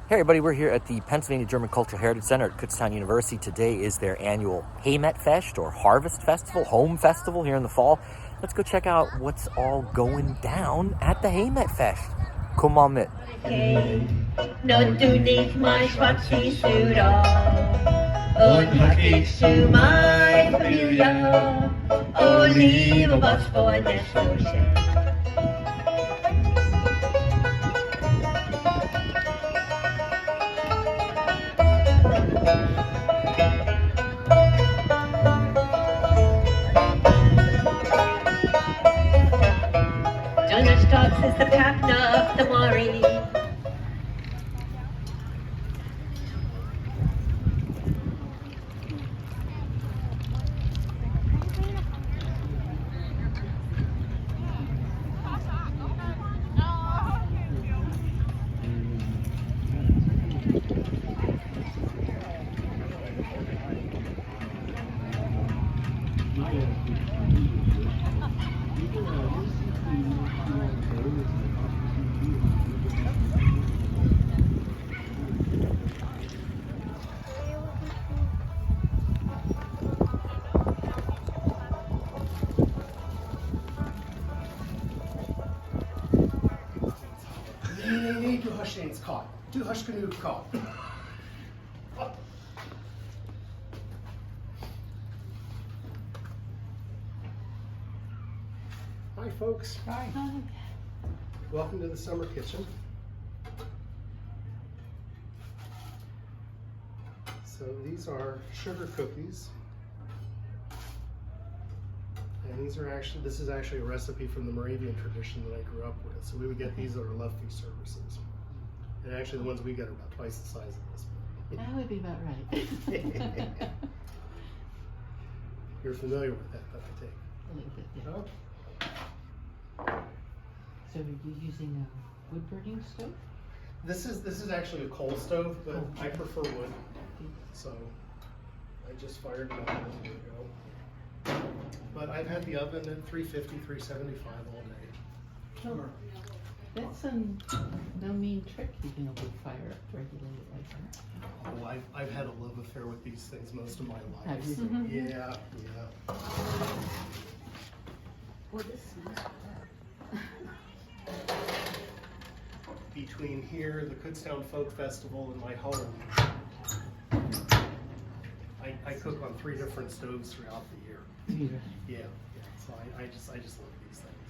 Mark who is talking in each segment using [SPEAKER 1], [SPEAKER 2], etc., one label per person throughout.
[SPEAKER 1] Hey everybody, we're here at the Pennsylvania German Cultural Heritage Center at Kutztown University. Today is their annual Heemet Fescht or Harvest Festival, Home Festival here in the fall. Let's go check out what's all going down at the Heemet Fescht. Komm mal mit.
[SPEAKER 2] Nur du nicht mein Schwarzvieh-Schüler und mach dich zu mein Familie. Oh Liebe, was für das so schön. Donnerstags ist der Tag nach der Mori.
[SPEAKER 3] Nee, du hast ihn jetzt gehabt. Du hast genug gehabt. Hi folks. Hi. Welcome to the summer kitchen. So these are sugar cookies. And this is actually a recipe from the Moravian tradition that I grew up with. So we would get these at our love feast services. And actually the ones we get are about twice the size of this.
[SPEAKER 4] That would be about right.
[SPEAKER 3] You're familiar with that, I take.
[SPEAKER 4] A little bit, yeah.
[SPEAKER 3] Oh.
[SPEAKER 4] So are you using a wood burning stove?
[SPEAKER 3] This is actually a coal stove, but I prefer wood. So I just fired it up a minute ago. But I've had the oven at 350, 375 all day.
[SPEAKER 4] Sure. That's no mean trick, keeping a wood fire up regulated like that.
[SPEAKER 3] Oh, I've had a love affair with these things most of my life.
[SPEAKER 4] Have you?
[SPEAKER 3] So, yeah.
[SPEAKER 4] Well, this smells good.
[SPEAKER 3] Between here, the Kutztown Folk Festival, and my home, I cook on 3 different stoves throughout the year. Yeah. So I just love these things.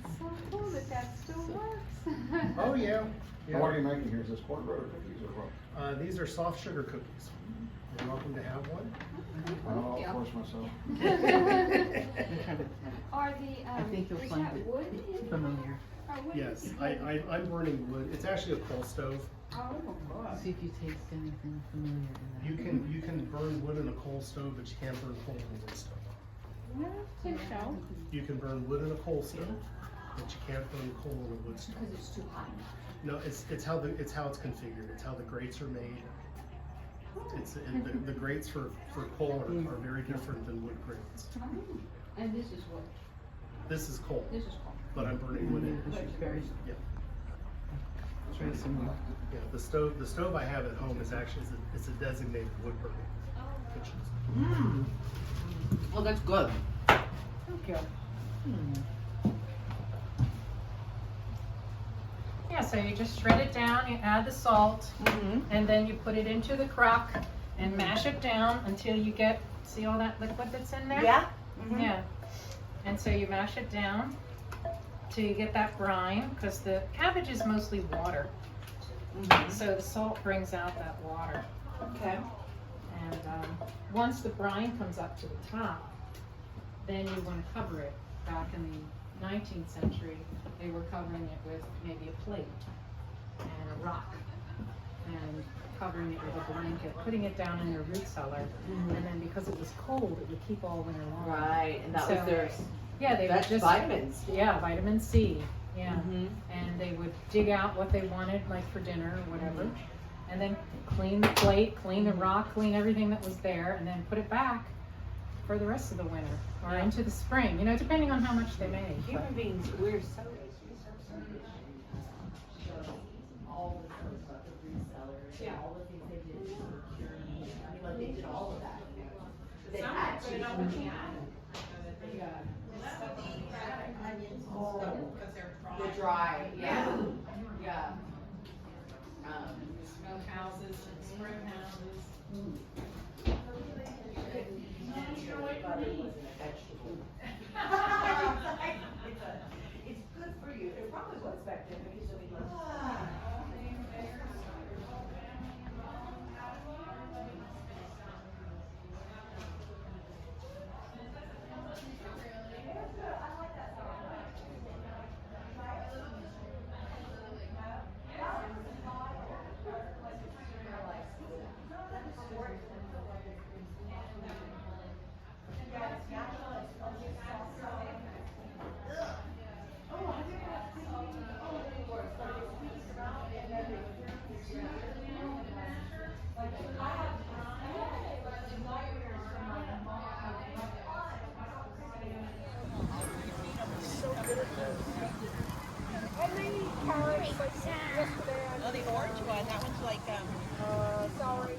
[SPEAKER 5] It's so cool that still works.
[SPEAKER 3] Oh yeah.
[SPEAKER 6] What are you making here? Is this cornbread or cookies or what?
[SPEAKER 3] These are soft sugar cookies. You're welcome to have one.
[SPEAKER 6] I'll force myself.
[SPEAKER 5] Are the
[SPEAKER 4] I think you'll
[SPEAKER 5] is
[SPEAKER 4] find
[SPEAKER 5] that
[SPEAKER 4] it
[SPEAKER 5] wood in
[SPEAKER 4] familiar.
[SPEAKER 5] or wood
[SPEAKER 3] Yes,
[SPEAKER 5] is
[SPEAKER 3] I'm burning wood. It's actually a coal stove.
[SPEAKER 5] Oh my God.
[SPEAKER 4] See if you taste anything familiar in that.
[SPEAKER 3] You can burn wood in a coal stove, but you can't burn coal in a wood stove.
[SPEAKER 5] I think so.
[SPEAKER 3] You can burn wood in a coal stove, but you can't burn coal in a wood stove.
[SPEAKER 5] Because it's too hot.
[SPEAKER 3] No, it's how it's configured. It's how the grates are made. The grates for coal are very different than wood grates.
[SPEAKER 5] And this is wood.
[SPEAKER 3] This is coal,
[SPEAKER 5] This is cold.
[SPEAKER 3] but I'm burning wood in.
[SPEAKER 4] This is very,
[SPEAKER 3] Yeah.
[SPEAKER 4] it's very similar.
[SPEAKER 3] Yeah, the stove I have at home is actually it's a designated wood burning kitchen.
[SPEAKER 4] Oh, that's good.
[SPEAKER 5] Thank you.
[SPEAKER 7] Yeah, so you just shred it down, you add the salt, and then you put it into the crock and mash it down until you get, see all that liquid that's in there?
[SPEAKER 5] Yeah?
[SPEAKER 7] Yeah. And so you mash it down till you get that brine, because the cabbage is mostly water. So the salt brings out that water.
[SPEAKER 5] Okay.
[SPEAKER 7] And once the brine comes up to the top, then you want to cover it. Back in the 19th century, they were covering it with maybe a plate and a rock, and covering it with a blanket, putting it down in their root cellar, and then because it was cold, it would keep all winter long.
[SPEAKER 8] Right, and that
[SPEAKER 7] So,
[SPEAKER 8] was their
[SPEAKER 7] Yeah, they would just
[SPEAKER 8] vitamins.
[SPEAKER 7] Yeah, vitamin C. Yeah, and they would dig out what they wanted, like for dinner or whatever, and then clean the plate, clean the rock, clean everything that was there, and then put it back for the rest of the winter or into the spring. You know, depending on how much they made. but-
[SPEAKER 8] Human beings, we're so all of that. They
[SPEAKER 7] Some
[SPEAKER 8] had
[SPEAKER 7] put
[SPEAKER 8] to.
[SPEAKER 7] it up in the attic. Stuff in the attic. Because they're dry.
[SPEAKER 8] They're dry, yeah, yeah.
[SPEAKER 7] Smoke houses and spring houses.
[SPEAKER 8] It's good for you. It probably was back then, because it'll be less.
[SPEAKER 9] Oh, the orange one, that one's like, sorry.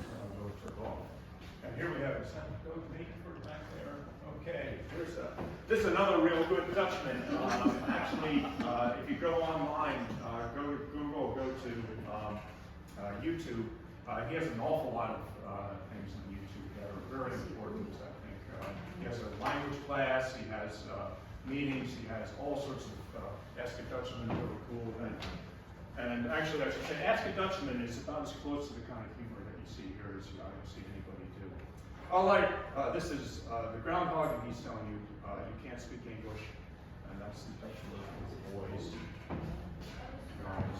[SPEAKER 6] And here we have a goat meat for back there. Okay, this is another real good Dutchman. Actually, if you go online, go to Google, go to YouTube. He has an awful lot of things on YouTube that are very important, I think. He has a language class, he has meetings, he has all sorts of Ask a Dutchman, really cool. And actually, I should say, Ask a Dutchman is about as close to the kind of humor that you see here as I don't see anybody do. All right, this is the groundhog, and he's telling you you can't speak English, and that's the Dutch word for boys. Guys.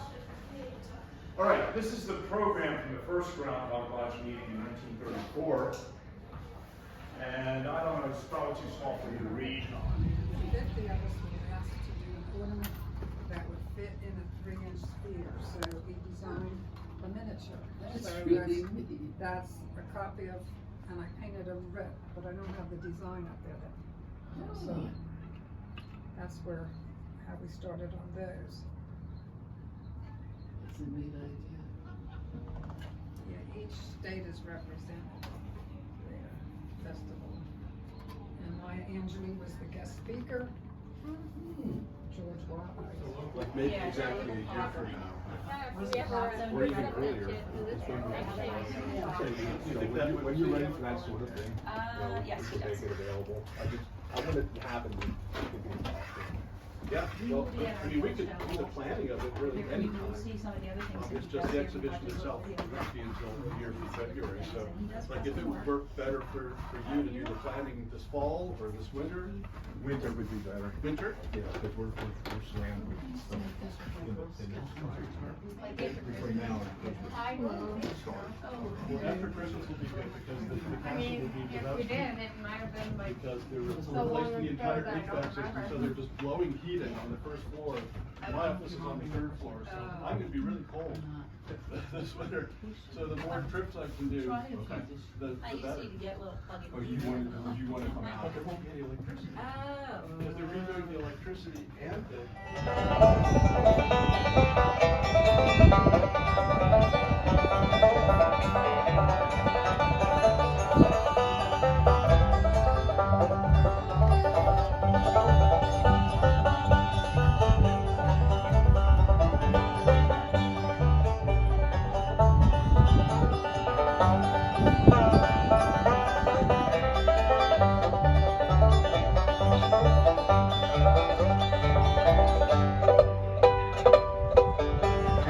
[SPEAKER 6] All right, this is the program from the first Groundhog Lodge meeting in 1934. And I don't know, it's probably too small for you to read.
[SPEAKER 10] 50 of us were asked to do an ornament that would fit in a 3-inch sphere, so he designed a miniature.
[SPEAKER 4] That's
[SPEAKER 10] So
[SPEAKER 4] really neat.
[SPEAKER 10] that's a copy of, and I painted them red, but I don't have the design up there. So that's how we started on those.
[SPEAKER 4] It's a neat idea.
[SPEAKER 10] Yeah, each state is represented there, festival. And Maya Angelou was the guest speaker. George Watt.
[SPEAKER 6] Like maybe exactly a year from now. Or even earlier. When you're ready for that sort of thing,
[SPEAKER 9] yes,
[SPEAKER 6] we
[SPEAKER 9] he
[SPEAKER 6] can
[SPEAKER 9] does.
[SPEAKER 6] make it available. I want it to happen. Yeah, well, I mean, we could do the planning of it really anytime. It's just the exhibition itself, it won't be until the year from February, so, like, if it would work better for you to do the planning this fall or this winter? Winter would be better. Winter? Yeah, because we're slammed with stuff in the between now and Christmas. Well, after Christmas will be good, because the castle will be without
[SPEAKER 7] If we
[SPEAKER 6] heat.
[SPEAKER 7] did, it might have been like,
[SPEAKER 6] Because they're replacing the entire HVAC system, so they're just blowing heat in on the first floor. My office is on the 3rd floor, so I'm gonna be really cold this winter. So the more trips I can do, the better.
[SPEAKER 9] get a little plug in.
[SPEAKER 6] Oh, you want to come out? But there won't be any electricity.
[SPEAKER 9] Oh.
[SPEAKER 6] Because they're redoing the electricity and the.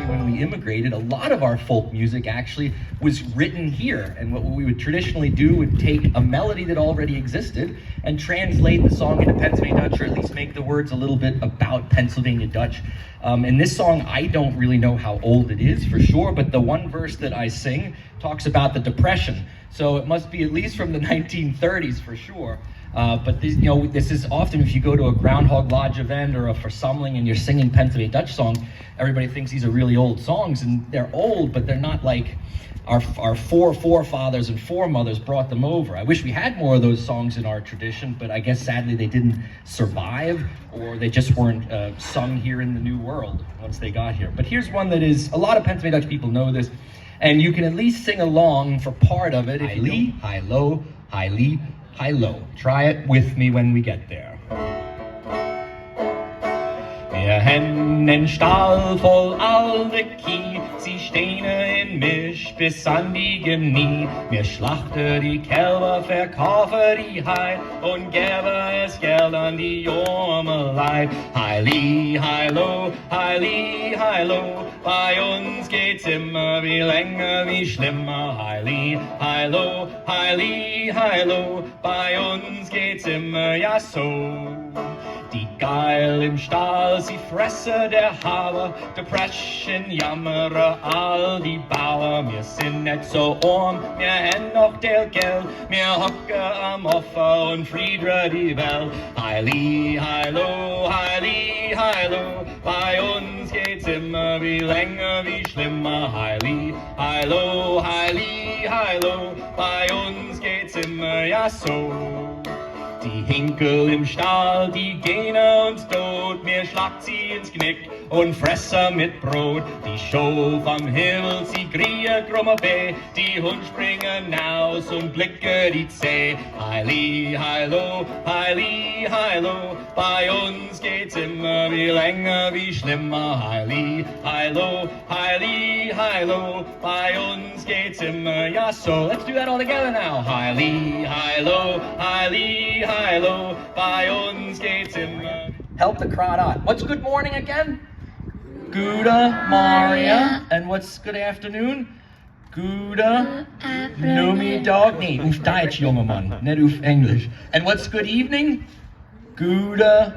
[SPEAKER 1] When we immigrated, a lot of our folk music actually was written here. And what we would traditionally do would take a melody that already existed and translate the song into Pennsylvania Dutch, or at least make the words a little bit about Pennsylvania Dutch. And this song, I don't really know how old it is for sure, but the one verse that I sing talks about the Depression. So it must be at least from the 1930s for sure. But this, this is often, if you go to a Groundhog Lodge event or a Versammling and you're singing Pennsylvania Dutch song, everybody thinks these are really old songs, and they're old, but they're not like our forefathers and foremothers brought them over. I wish we had more of those songs in our tradition, but I guess sadly they didn't survive, or they just weren't sung here in the New World once they got here. But here's one that is, a lot of Pennsylvania Dutch people know this, And you can at least sing along for part of it. High-lee, high-low, high-lee, high-low. Try it with me when we get there. Wir haben den Stall voll alte Kieh, sie stehen in Misch bis an die Knie. Wir schlachten die Kälber, verkaufen die Hai und geben es Geld an die arme Leib. High-lee, high-low, high-lee, high-low, bei uns geht's immer wie länger, wie schlimmer. High-lee, high-low, high-lee, high-low, bei uns geht's immer ja so. Die Geil im Stall, sie fresse der Haber, Depression jammere all die Bauer. Wir sind nicht so arm, wir haben noch der Geld, wir hocke am Offer und friedre die Welt. High-lee, high-low, high-lee, high-low, bei uns geht's immer wie länger, wie schlimmer. High-lee, high-low, high-lee, high-low, bei uns geht's immer ja so. Die Hinkel im Stall, die gehen uns tot, mir schlagt sie ins Knick und fresse mit Brot. Die Show vom Himmel, sie kriege krumme Weh, die Hund springen aus und blicke die Zeh. High-lee, high-low, high-lee, high-low, bei uns geht's immer wie länger, wie schlimmer. High-lee, high-low, high-lee, high-low, bei uns geht's immer ja so. Let's do that all together now. High-lee, high-low, high-lee, high-low, bei uns geht's immer. Help the crowd out. What's good morning again? Gute Maria. And what's good afternoon? Gute Numi Dog. Nee, auf Deutsch, junge Mann, nicht auf Englisch. And what's good evening? Gute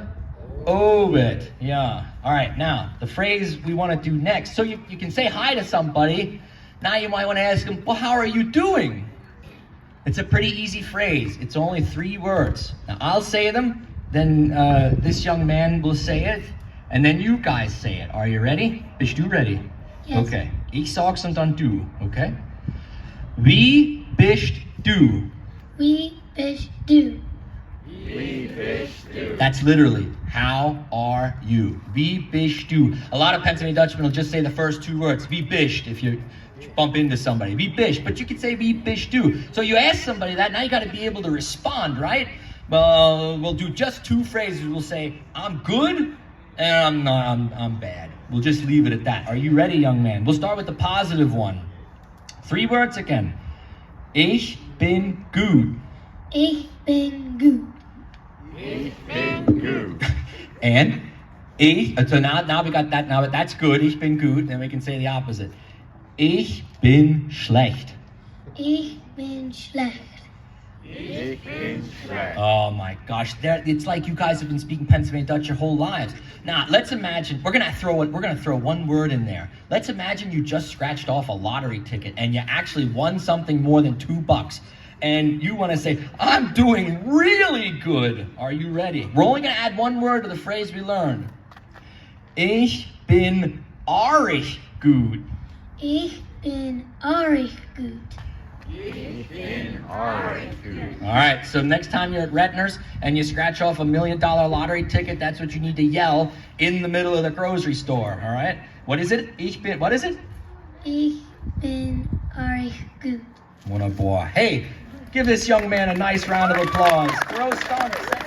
[SPEAKER 1] Obit. Yeah. All right, now, the phrase we want to do next. So you can say hi to somebody. Now you might want to ask them, well, how are you doing? It's a pretty easy phrase. It's only 3 words. Now, I'll say them, then this young man will say it, and then you guys say it. Are you ready? Bist du ready?
[SPEAKER 11] Yes.
[SPEAKER 1] Okay. Ich sag's und dann du, okay? Wie bist du?
[SPEAKER 11] Wie bist du?
[SPEAKER 6] Wie bist du?
[SPEAKER 1] That's literally, how are you? Wie bist du? A lot of Pennsylvania Dutchmen will just say the first 2 words. Wie bist, if you bump into somebody. Wie bist, but you could say wie bist du. So you ask somebody that, now you got to be able to respond, right? Well, we'll do just 2 phrases. We'll say, I'm good, and I'm bad. We'll just leave it at that. Are you ready, young man? We'll start with the positive one. 3 words again. Ich bin gut.
[SPEAKER 11] Ich bin gut.
[SPEAKER 6] Ich bin gut.
[SPEAKER 1] And ich, so now we got that, now that's good, ich bin gut, then we can say the opposite. Ich bin schlecht.
[SPEAKER 11] Ich bin schlecht.
[SPEAKER 6] Ich bin schlecht.
[SPEAKER 1] Oh my gosh, it's like you guys have been speaking Pennsylvania Dutch your whole lives. Now, let's imagine, we're gonna throw 1 word in there. Let's imagine you just scratched off a lottery ticket and you actually won something more than $2. And you want to say, I'm doing really good. Are you ready? We're only going to add 1 word to the phrase we learned. Ich bin arg gut.
[SPEAKER 11] Ich bin arg gut.
[SPEAKER 6] Ich bin arg gut.
[SPEAKER 1] All right, so next time you're at Retner's and you scratch off a $1 million lottery ticket, that's what you need to yell in the middle of the grocery store, all right? What is it? What is it?
[SPEAKER 11] Ich bin arg gut.
[SPEAKER 1] What a boy. Hey, give this young man a nice round of applause. Gross Thomas.